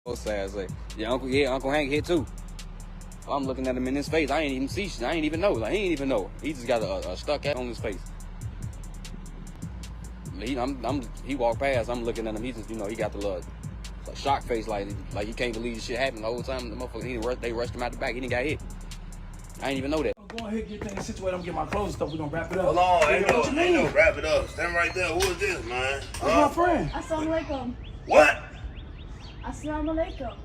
Both sides like, yeah, Uncle Hank hit too. I'm looking at him in his face. I ain't even see shit. I ain't even know. Like, he ain't even know. He just got a stuck out on his face. He walked past. I'm looking at him. He just, you know, he got the little shock face, like he can't believe this shit happened the whole time. The motherfucker, they rushed him out the back. He didn't get hit. I ain't even know that. Go ahead, get things situated. I'm gonna get my clothes and stuff. We're gonna wrap it up. Hold on, ain't no wrap it up. Stand right there. Who is this, man? That's my friend. Assalamu alaikum. What? Assalamu alaikum.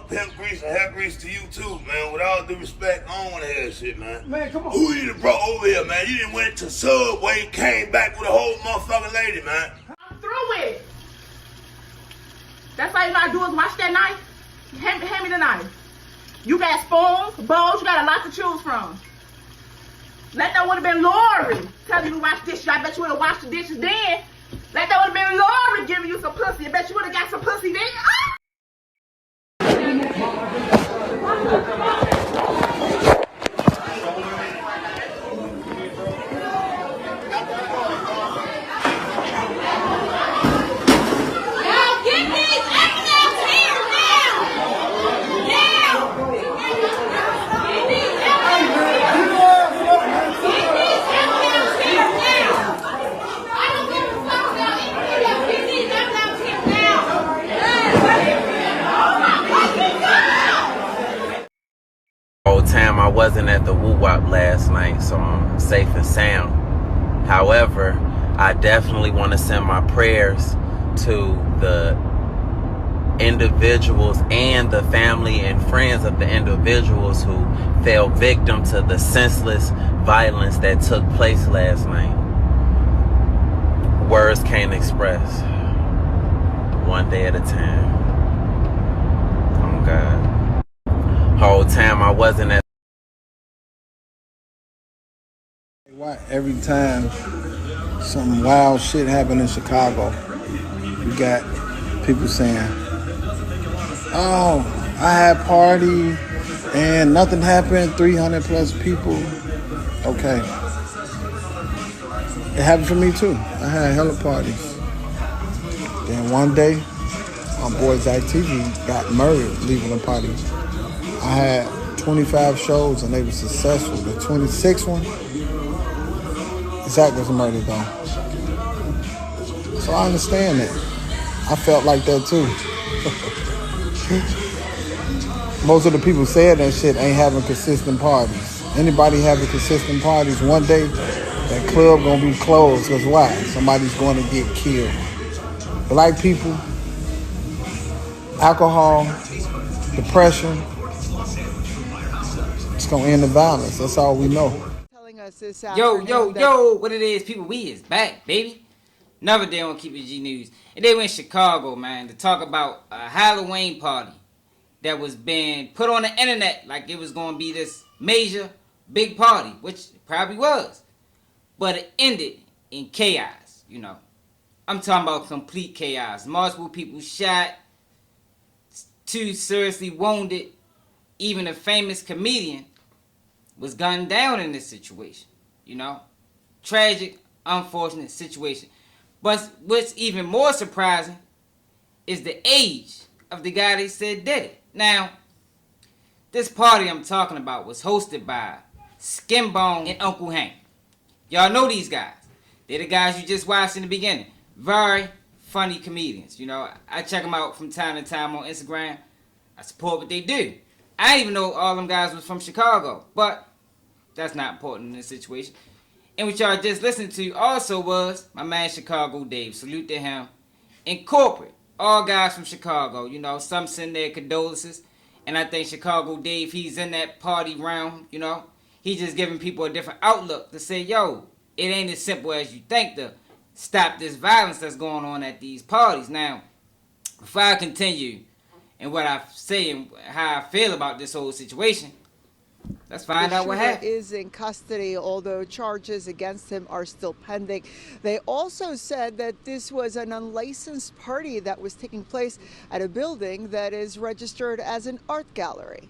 Pimp grease and hair grease to you too, man. With all due respect, I don't want to hear that shit, man. Man, come on. Who you done brought over here, man? You done went to Subway, came back with a whole motherfucking lady, man. I'm through it. That's all you gotta do is wash that knife. Hand me the knife. You got spoons, bowls, you got a lot to choose from. Let that would have been Lori telling you to wash dishes. I bet you would have washed the dishes then. Let that would have been Lori giving you some pussy. I bet you would have got some pussy then. Ah! Time I wasn't at the WOUNDED last night, so I'm safe and sound. However, I definitely want to send my prayers to the individuals and the family and friends of the individuals who fell victim to the senseless violence that took place last night. Words can't express. One day at a time. Oh God. Whole time I wasn't at. Why every time some wild shit happen in Chicago, you got people saying, "Oh, I had a party and nothing happened. 300 plus people." Okay, it happened for me too. I had hella parties. Then one day, my boy ITV got murdered leaving a party. I had 25 shows and they were successful. The 26th one, Zach was murdered though. So I understand that. I felt like that too. Most of the people saying that shit ain't having consistent parties. Anybody having consistent parties, one day that club gonna be closed. Because why? Somebody's going to get killed. Black people, alcohol, depression, it's gonna end the violence. That's all we know. Yo, what it is, people, we is back, baby. Another day on Keep It G News. And they went to Chicago, man, to talk about a Halloween party that was being put on the internet like it was going to be this major, big party, which it probably was. But it ended in chaos, you know. I'm talking about complete chaos. Multiple people shot, 2 seriously wounded. Even a famous comedian was gunned down in this situation, you know. Tragic, unfortunate situation. But what's even more surprising is the age of the guy they said did it. Now, this party I'm talking about was hosted by Skinbone and Uncle Hank. Y'all know these guys. They're the guys you just watched in the beginning. Very funny comedians, you know. I check them out from time to time on Instagram. I support what they do. I didn't even know all them guys was from Chicago, but that's not important in this situation. And what y'all just listened to also was my man Chicago Dave. Salute to him. In corporate, all guys from Chicago, you know, some send their condolences. And I think Chicago Dave, he's in that party round, you know. He's just giving people a different outlook to say, yo, it ain't as simple as you think to stop this violence that's going on at these parties. Now, before I continue and what I say and how I feel about this whole situation, let's find out what happened. The shooter is in custody, although charges against him are still pending. They also said that this was an unlicensed party that was taking place at a building that is registered as an art gallery.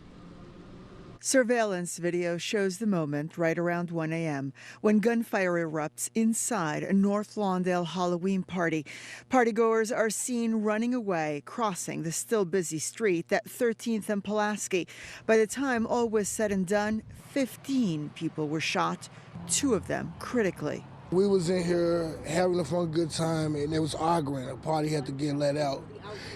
Surveillance video shows the moment right around 1 a.m. when gunfire erupts inside a North Lawndale Halloween party. Partygoers are seen running away, crossing the still busy street at 13th and Pulaski. By the time all was said and done, 15 people were shot, 2 of them critically. We was in here having a fun, good time, and there was arguing. The party had to get let out.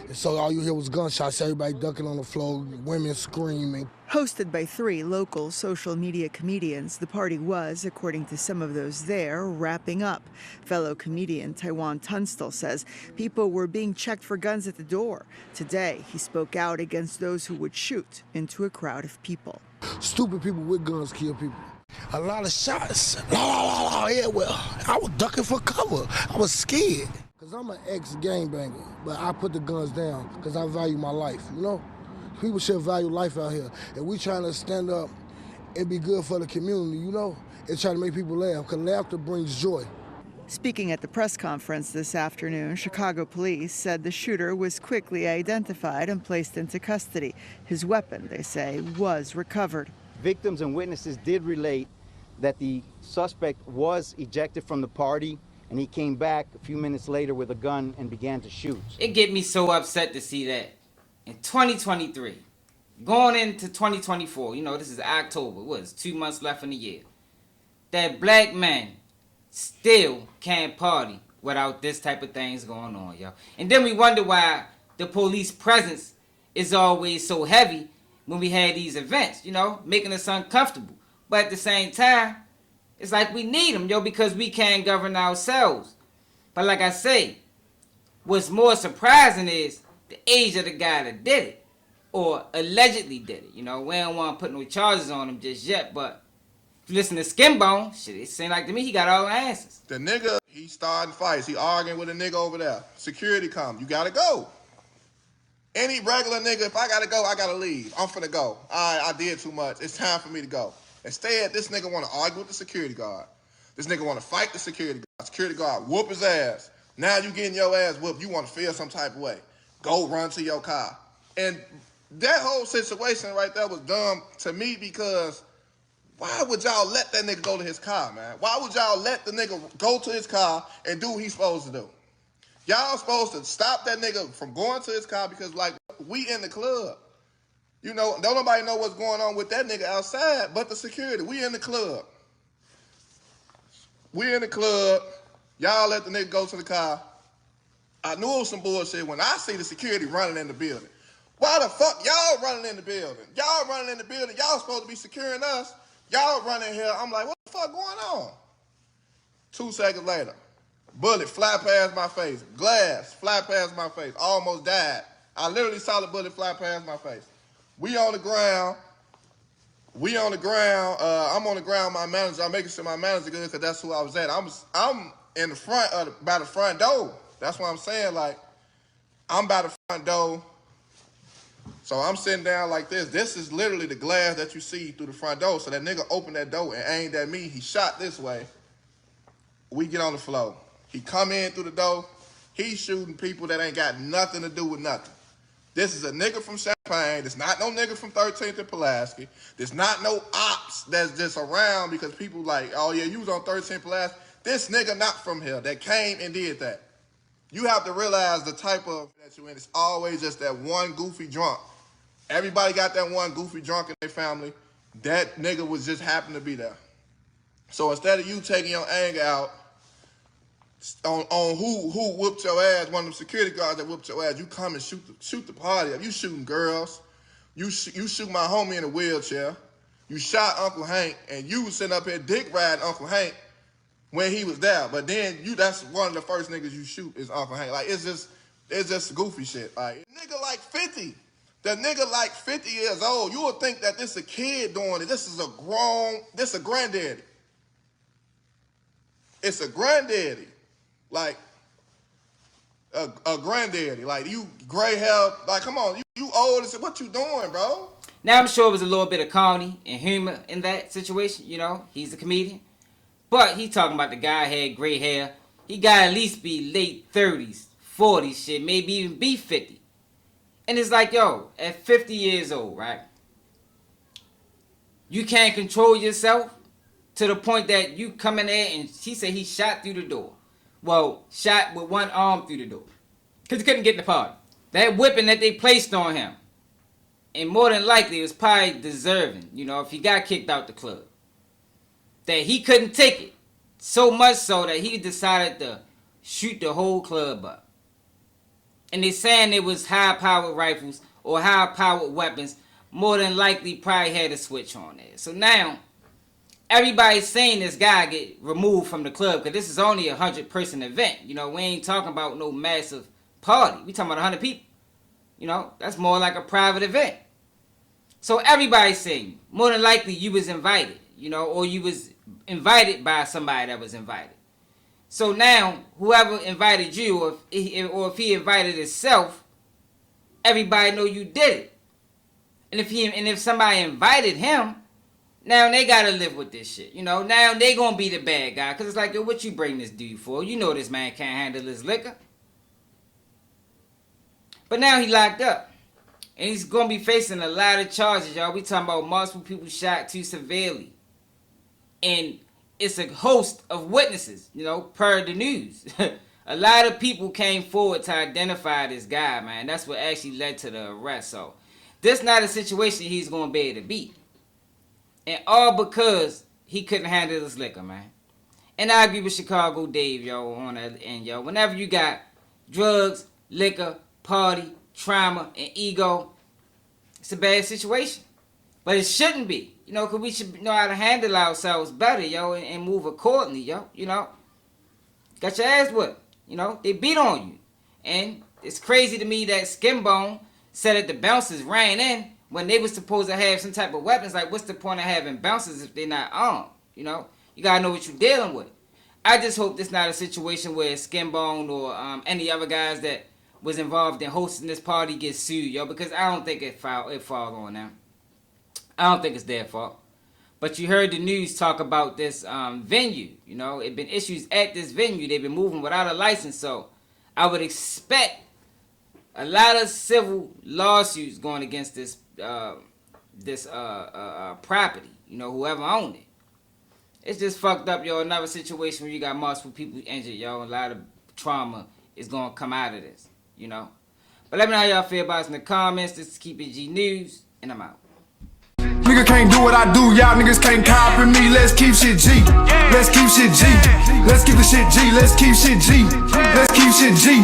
And so all you hear was gunshots, everybody ducking on the floor, women screaming. Hosted by 3 local social media comedians, the party was, according to some of those there, wrapping up. Fellow comedian Taiwan Tunstall says people were being checked for guns at the door. Today, he spoke out against those who would shoot into a crowd of people. Stupid people with guns kill people. A lot of shots. Yeah, well, I was ducking for cover. I was scared. Because I'm an ex-gangbanger, but I put the guns down because I value my life, you know? People should value life out here. And we trying to stand up and be good for the community, you know? And try to make people laugh, because laughter brings joy. Speaking at the press conference this afternoon, Chicago police said the shooter was quickly identified and placed into custody. His weapon, they say, was recovered. Victims and witnesses did relate that the suspect was ejected from the party, and he came back a few minutes later with a gun and began to shoot. It get me so upset to see that in 2023, going into 2024, you know, this is October, what is 2 months left in the year, that black men still can't party without this type of things going on, yo. And then we wonder why the police presence is always so heavy when we had these events, you know, making us uncomfortable. But at the same time, it's like we need them, yo, because we can't govern ourselves. But like I say, what's more surprising is the age of the guy that did it, or allegedly did it. You know, we don't want to put no charges on him just yet, but if you listen to Skinbone, shit, it seemed like to me he got all the answers. The nigga, he starting fights. He arguing with a nigga over there. Security come. You gotta go. Any regular nigga, if I gotta go, I gotta leave. I'm finna go. All right, I did too much. It's time for me to go. Instead, this nigga want to argue with the security guard. This nigga want to fight the security guard. Security guard whoop his ass. Now you getting your ass whooped. You want to feel some type of way. Go run to your car. And that whole situation right there was dumb to me, because why would y'all let that nigga go to his car, man? Why would y'all let the nigga go to his car and do what he's supposed to do? Y'all supposed to stop that nigga from going to his car because, like, we in the club. You know, don't nobody know what's going on with that nigga outside but the security. We in the club. We in the club. Y'all let the nigga go to the car. I knew it was some bullshit when I see the security running in the building. Why the fuck y'all running in the building? Y'all running in the building. Y'all supposed to be securing us. Y'all running here. I'm like, what the fuck going on? 2 seconds later, bullet fly past my face. Glass fly past my face. Almost died. I literally saw the bullet fly past my face. We on the ground. I'm on the ground. My manager. I'm making sure my manager good because that's who I was at. I'm in the front by the front door. That's what I'm saying. Like, I'm by the front door. So I'm sitting down like this. This is literally the glass that you see through the front door. So that nigga opened that door and aimed at me. He shot this way. We get on the floor. He come in through the door. He's shooting people that ain't got nothing to do with nothing. This is a nigga from Champaign. There's not no nigga from 13th and Pulaski. There's not no ops that's just around because people like, oh yeah, you was on 13th Pulaski. This nigga not from here that came and did that. You have to realize the type of that you in. It's always just that one goofy drunk. Everybody got that one goofy drunk in their family. That nigga was just happened to be there. So instead of you taking your anger out on who whooped your ass, one of them security guards that whooped your ass, you come and shoot the party up. You shooting girls. You shoot my homie in a wheelchair. You shot Uncle Hank, and you was sitting up here dick riding Uncle Hank when he was there. But then that's one of the first niggas you shoot is Uncle Hank. Like, it's just goofy shit. Like, nigga like 50. The nigga like 50 years old. You would think that this a kid doing it. This is a granddaddy. It's a granddaddy. Like, a granddaddy. Like, you gray hair. Like, come on. You old. What you doing, bro? Now, I'm sure it was a little bit of comedy and humor in that situation. You know, he's a comedian. But he talking about the guy had gray hair. He got at least be late 30s, 40s, shit, maybe even be 50. And it's like, yo, at 50 years old, right? You can't control yourself to the point that you come in there and he said he shot through the door. Well, shot with one arm through the door. Because he couldn't get in the party. That whipping that they placed on him. And more than likely, it was probably deserving, you know, if he got kicked out the club. That he couldn't take it. So much so that he decided to shoot the whole club up. And they're saying it was high-powered rifles or high-powered weapons. More than likely, probably had a switch on there. So now, everybody's saying this guy get removed from the club because this is only a 100-person event. You know, we ain't talking about no massive party. We talking about 100 people. You know, that's more like a private event. So everybody's saying, more than likely you was invited, you know, or you was invited by somebody that was invited. So now, whoever invited you, or if he invited himself, everybody know you did it. And if somebody invited him, now they gotta live with this shit. You know, now they gonna be the bad guy. Cause it's like, yo, what you bring this dude for? You know this man can't handle his liquor. But now he locked up. And he's gonna be facing a lot of charges, y'all. We talking about multiple people shot too severely. And it's a host of witnesses, you know, per the news. A lot of people came forward to identify this guy, man. That's what actually led to the arrest. So this not a situation he's gonna be able to beat. And all because he couldn't handle his liquor, man. And I agree with Chicago Dave, yo, on that end, yo. Whenever you got drugs, liquor, party, trauma, and ego, it's a bad situation. But it shouldn't be. You know, because we should know how to handle ourselves better, yo, and move accordingly, yo. You know, got your ass whipped. You know, they beat on you. And it's crazy to me that Skinbone said that the bouncers ran in when they were supposed to have some type of weapons. Like, what's the point of having bouncers if they're not armed? You know, you got to know what you're dealing with. I just hope this not a situation where Skinbone or any other guys that was involved in hosting this party get sued, yo, because I don't think it falls on them. I don't think it's their fault. But you heard the news talk about this venue. You know, it been issues at this venue. They've been moving without a license. So I would expect a lot of civil lawsuits going against this property. You know, whoever owned it. It's just fucked up, yo. Another situation where you got multiple people injured, yo. A lot of trauma is going to come out of this, you know. But let me know how y'all feel about it in the comments. This is Keep It G News, and I'm out. Nigga can't do what I do, y'all niggas can't copy me. Let's keep shit G. Let's keep shit G. Let's keep the shit G. Let's keep shit G. Let's keep shit G.